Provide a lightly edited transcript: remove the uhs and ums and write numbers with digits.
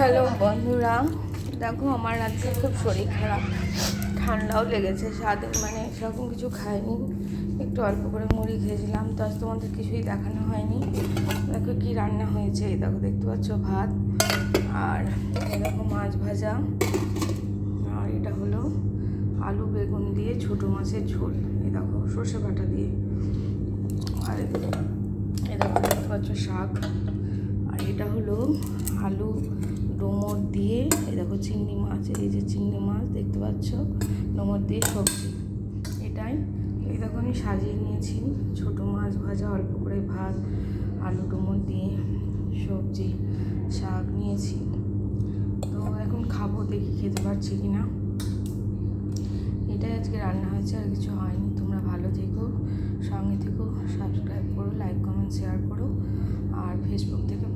Hello বন্ধুরা, দেখো আমার আজকে খুব শরীর খারাপ, ঠান্ডাও লেগেছে। সারাদিন মানে সেরকম কিছু খাইনি, একটু অল্প করে মুড়ি খেয়েছিলাম। তো আজ তোমাদের কিছুই দেখানো হয়নি। দেখো কী রান্না হয়েছে, এই দেখো দেখতে পাচ্ছ ভাত, আর এরকম মাছ ভাজা, আর এটা হলো আলু বেগুন দিয়ে ছোটো মাছের ঝোল, এই দেখো সর্ষে বাটা দিয়ে, আর এই দেখো দেখতে পাচ্ছ শাক, আর এটা হলো আলু ডোমর দিয়ে, এই দেখো চিংড়ি মাছ, এই যে চিংড়ি মাছ দেখতে পাচ্ছ, ডোমর দিয়ে সবজি এটাই। এই দেখো আমি সাজিয়ে নিয়েছি, ছোটো মাছ ভাজা, অল্প করে ভাত, আলু ডোমর দিয়ে সবজি, শাক নিয়েছি। তো এখন খাবো, দেখি খেতে পারছি কি না। এটাই আজকে রান্না হয়েছে, আর কিছু হয়নি। তোমরা ভালো থেকো, সঙ্গে থেকো, সাবস্ক্রাইব করো, লাইক কমেন্ট শেয়ার করো, আর ফেসবুক থেকে